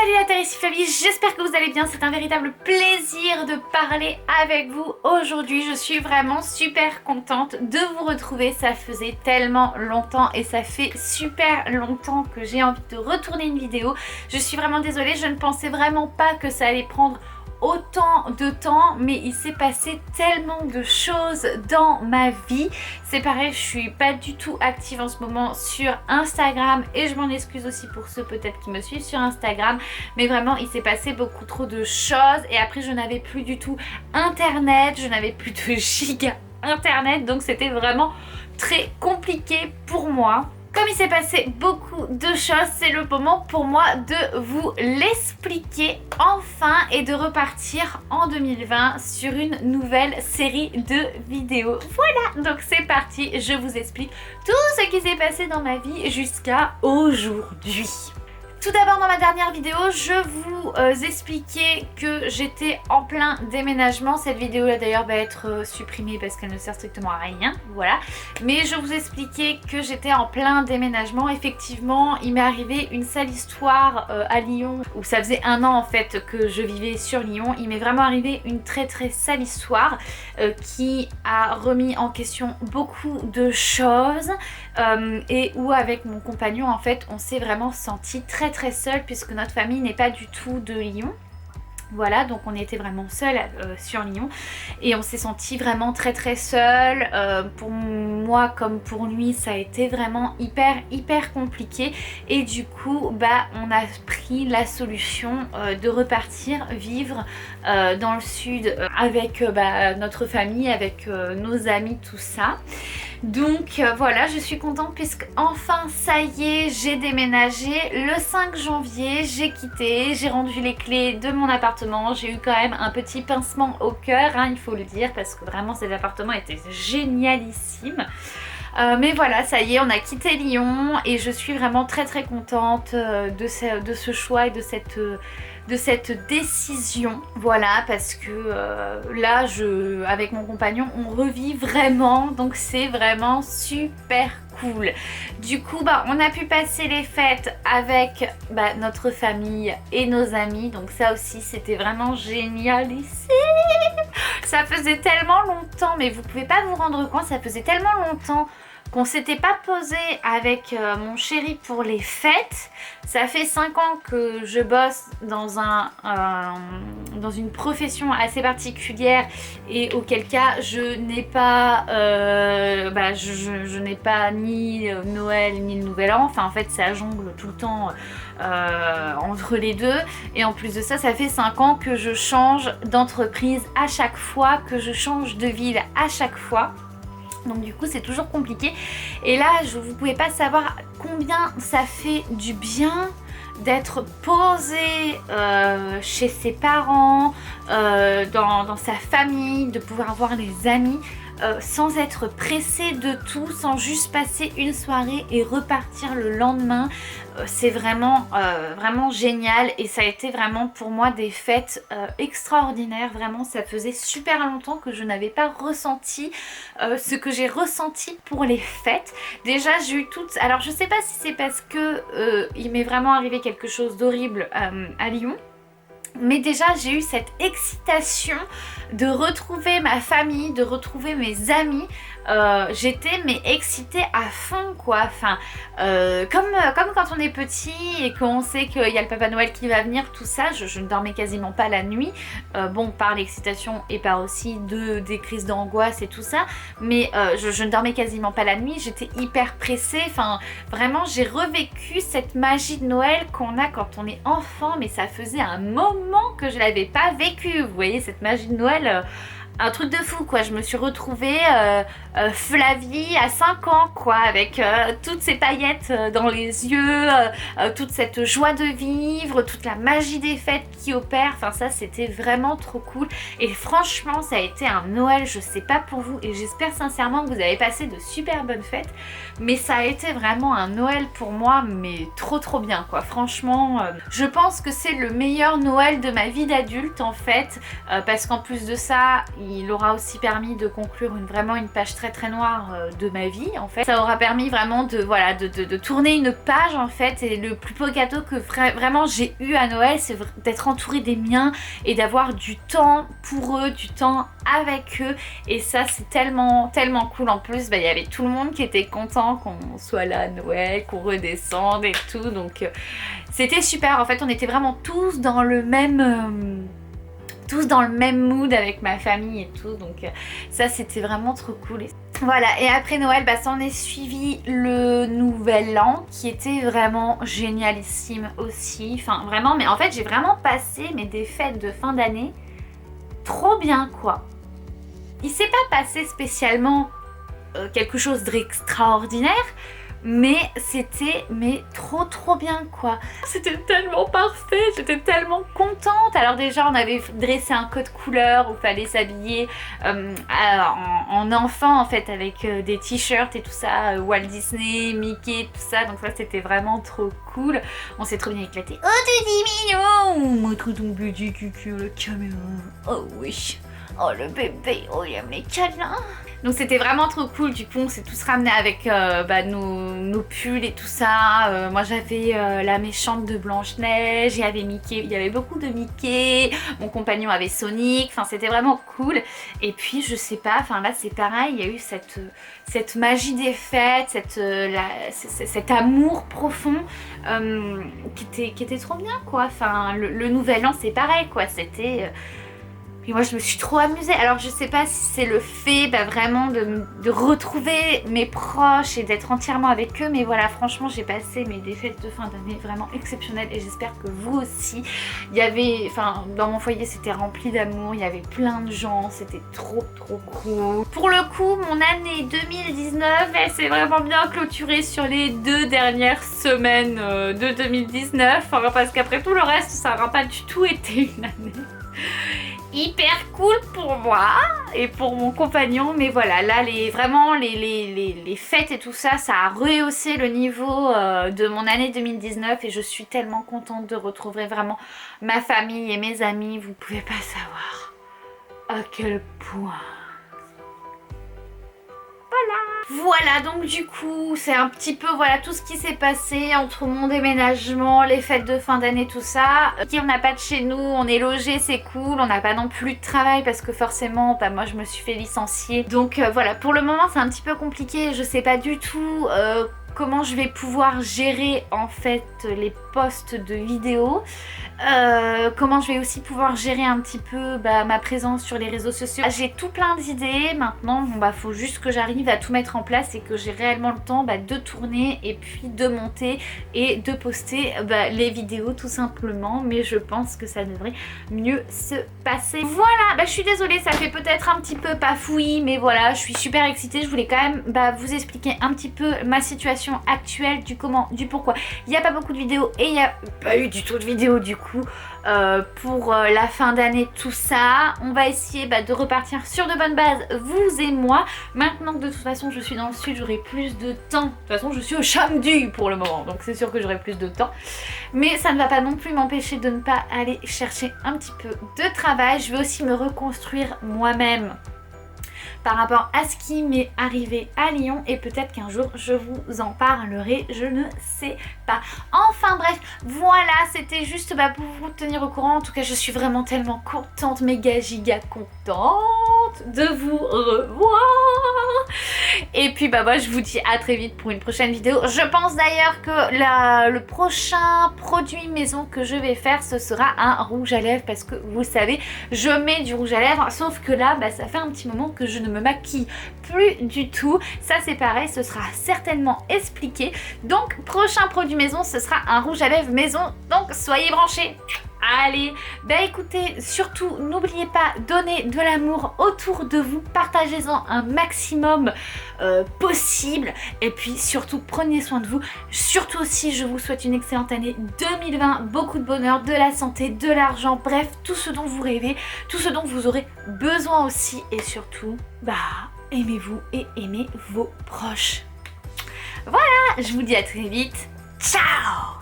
Salut la Terre, ici Flavie, j'espère que vous allez bien, c'est un véritable plaisir de parler avec vous aujourd'hui. Je suis vraiment super contente de vous retrouver, ça faisait tellement longtemps et ça fait super longtemps que j'ai envie de retourner une vidéo. Je suis vraiment désolée, je ne pensais vraiment pas que ça allait prendre autant de temps, mais il s'est passé tellement de choses dans ma vie. C'est pareil, je suis pas du tout active en ce moment sur Instagram et je m'en excuse aussi pour ceux peut-être qui me suivent sur Instagram, mais vraiment il s'est passé beaucoup trop de choses et après je n'avais plus du tout internet, je n'avais plus de giga internet, donc c'était vraiment très compliqué pour moi. Comme il s'est passé beaucoup de choses, c'est le moment pour moi de vous l'expliquer enfin et de repartir en 2020 sur une nouvelle série de vidéos. Voilà, donc c'est parti, je vous explique tout ce qui s'est passé dans ma vie jusqu'à aujourd'hui. Tout d'abord, dans ma dernière vidéo, je vous expliquais que j'étais en plein déménagement. Cette vidéo là d'ailleurs va être supprimée parce qu'elle ne sert strictement à rien, voilà. Mais je vous expliquais que j'étais en plein déménagement. Effectivement, il m'est arrivé une sale histoire à Lyon, où ça faisait 1 an en fait que je vivais sur Lyon. Il m'est vraiment arrivé une très sale histoire qui a remis en question beaucoup de choses et où avec mon compagnon en fait on s'est vraiment senti très seul puisque notre famille n'est pas du tout de Lyon. Voilà, donc on était vraiment seul sur Lyon et on s'est senti vraiment très seul. Pour moi comme pour lui, ça a été vraiment hyper compliqué et du coup on a pris la solution de repartir vivre dans le sud avec notre famille, avec nos amis, tout ça. Donc voilà, je suis contente puisque enfin ça y est, j'ai déménagé le 5 janvier, j'ai quitté, j'ai rendu les clés de mon appartement. J'ai eu quand même un petit pincement au cœur, hein, il faut le dire, parce que vraiment cet appartement était génialissime. Mais voilà, ça y est, on a quitté Lyon et je suis vraiment très contente de ce choix et de cette décision. Voilà, parce que là, avec mon compagnon, on revit vraiment, donc c'est vraiment super cool. Du coup, on a pu passer les fêtes avec notre famille et nos amis, donc ça aussi, c'était vraiment génial ici. Ça faisait tellement longtemps, mais vous pouvez pas vous rendre compte, ça faisait tellement longtemps qu'on s'était pas posé avec mon chéri pour les fêtes. Ça fait 5 ans que je bosse dans une profession assez particulière et auquel cas je n'ai pas je n'ai pas ni Noël ni le Nouvel An. Enfin en fait ça jongle tout le temps entre les deux et en plus de ça, ça fait 5 ans que je change d'entreprise à chaque fois, que je change de ville à chaque fois. Donc du coup c'est toujours compliqué et là vous pouvez pas savoir combien ça fait du bien d'être posé chez ses parents, dans sa famille, de pouvoir voir les amis sans être pressé de tout, sans juste passer une soirée et repartir le lendemain. C'est vraiment génial et ça a été vraiment pour moi des fêtes extraordinaires. Vraiment, ça faisait super longtemps que je n'avais pas ressenti ce que j'ai ressenti pour les fêtes. Déjà, j'ai eu toutes... Alors, je sais pas si c'est parce que il m'est vraiment arrivé quelque chose d'horrible à Lyon. Mais déjà j'ai eu cette excitation de retrouver ma famille, de retrouver mes amis. J'étais excitée à fond quoi. Enfin, comme quand on est petit et qu'on sait qu'il y a le Papa Noël qui va venir, tout ça, je ne dormais quasiment pas la nuit. Bon, par l'excitation et par aussi des crises d'angoisse et tout ça. Mais je ne dormais quasiment pas la nuit, j'étais hyper pressée. Enfin, vraiment j'ai revécu cette magie de Noël qu'on a quand on est enfant. Mais ça faisait un moment que je l'avais pas vécu, vous voyez, cette magie de Noël, un truc de fou quoi. Je me suis retrouvée Flavie à 5 ans quoi, avec toutes ces paillettes dans les yeux, toute cette joie de vivre, toute la magie des fêtes qui opère. Enfin ça c'était vraiment trop cool et franchement ça a été un Noël, je sais pas pour vous et j'espère sincèrement que vous avez passé de super bonnes fêtes, mais ça a été vraiment un Noël pour moi mais trop bien quoi. Franchement je pense que c'est le meilleur Noël de ma vie d'adulte en fait, parce qu'en plus de ça il aura aussi permis de conclure vraiment une page très très noire de ma vie en fait. Ça aura permis vraiment de tourner une page en fait, et le plus beau cadeau que vraiment j'ai eu à Noël, c'est d'être entourée des miens et d'avoir du temps pour eux, du temps avec eux, et ça c'est tellement cool. En plus il y avait tout le monde qui était content qu'on soit là à Noël, qu'on redescende et tout, donc c'était super. En fait on était vraiment tous dans le même mood avec ma famille et tout, donc ça c'était vraiment trop cool. Voilà, et après Noël, ça en est suivi le Nouvel An qui était vraiment génialissime aussi, enfin vraiment, mais en fait j'ai vraiment passé des fêtes de fin d'année trop bien quoi. Il s'est pas passé spécialement quelque chose d'extraordinaire, mais c'était trop bien quoi. C'était tellement parfait, j'étais tellement contente. Alors déjà on avait dressé un code couleur où il fallait s'habiller en enfant en fait, avec des t-shirts et tout ça, Walt Disney, Mickey, tout ça, donc ça c'était vraiment trop cool. On s'est trop bien éclaté. Oh tu dis mignon, montre ton petit cucu à la caméra. Oh oui, oh le bébé, oh il aime les câlins. Donc c'était vraiment trop cool. Du coup on s'est tous ramenés avec nos pulls et tout ça. Moi j'avais la méchante de Blanche-Neige, il y avait Mickey, il y avait beaucoup de Mickey, mon compagnon avait Sonic, enfin c'était vraiment cool. Et puis je sais pas, enfin là c'est pareil, il y a eu cette magie des fêtes, cet amour profond qui était trop bien quoi. Enfin le Nouvel An c'est pareil quoi, c'était... Et moi je me suis trop amusée. Alors je sais pas si c'est le fait vraiment de retrouver mes proches et d'être entièrement avec eux, mais voilà, franchement j'ai passé des fêtes de fin d'année vraiment exceptionnelles, et j'espère que vous aussi. Il y avait, enfin dans mon foyer c'était rempli d'amour, il y avait plein de gens, c'était trop cool. Pour le coup mon année 2019 elle s'est vraiment bien clôturée sur les 2 dernières semaines de 2019, parce qu'après tout le reste ça n'aura pas du tout été une année hyper cool pour moi et pour mon compagnon, mais voilà, là vraiment les fêtes et tout ça, ça a rehaussé le niveau de mon année 2019, et je suis tellement contente de retrouver vraiment ma famille et mes amis. Vous pouvez pas savoir à quel point. Voilà, donc du coup c'est un petit peu tout ce qui s'est passé entre mon déménagement, les fêtes de fin d'année, tout ça. On n'a pas de chez nous, on est logé, c'est cool, on n'a pas non plus de travail parce que forcément moi je me suis fait licencier. Donc voilà, pour le moment c'est un petit peu compliqué, je sais pas du tout comment je vais pouvoir gérer en fait les posts de vidéos, comment je vais aussi pouvoir gérer un petit peu ma présence sur les réseaux sociaux. J'ai tout plein d'idées maintenant, faut juste que j'arrive à tout mettre en place et que j'ai réellement le temps de tourner et puis de monter et de poster les vidéos tout simplement, mais je pense que ça devrait mieux se passer. Voilà, je suis désolée, ça fait peut-être un petit peu pafouille, mais voilà, je suis super excitée. Je voulais quand même vous expliquer un petit peu ma situation actuelle, du comment, du pourquoi. Il n'y a pas beaucoup de vidéos et il n'y a pas eu du tout de vidéos du coup pour la fin d'année, tout ça. On va essayer de repartir sur de bonnes bases, vous et moi. Maintenant que de toute façon je suis dans le sud, j'aurai plus de temps. De toute façon je suis au Chamdu pour le moment, donc c'est sûr que j'aurai plus de temps. Mais ça ne va pas non plus m'empêcher de ne pas aller chercher un petit peu de travail. Je vais aussi me reconstruire moi-même par rapport à ce qui m'est arrivé à Lyon, et peut-être qu'un jour je vous en parlerai, je ne sais pas. Enfin bref, voilà, c'était juste pour vous tenir au courant. En tout cas je suis vraiment tellement contente, méga giga contente de vous revoir. Et puis moi je vous dis à très vite pour une prochaine vidéo. Je pense d'ailleurs que le prochain produit maison que je vais faire, ce sera un rouge à lèvres, parce que vous savez je mets du rouge à lèvres, sauf que là ça fait un petit moment que je ne me maquille plus du tout. Ça c'est pareil, ce sera certainement expliqué. Donc prochain produit maison, ce sera un rouge à lèvres maison, donc soyez branchés. Allez, écoutez, surtout n'oubliez pas, donnez de l'amour autour de vous, partagez-en un maximum possible, et puis surtout prenez soin de vous. Surtout aussi je vous souhaite une excellente année 2020, beaucoup de bonheur, de la santé, de l'argent, bref tout ce dont vous rêvez, tout ce dont vous aurez besoin aussi, et surtout aimez-vous et aimez vos proches. Voilà, je vous dis à très vite, ciao.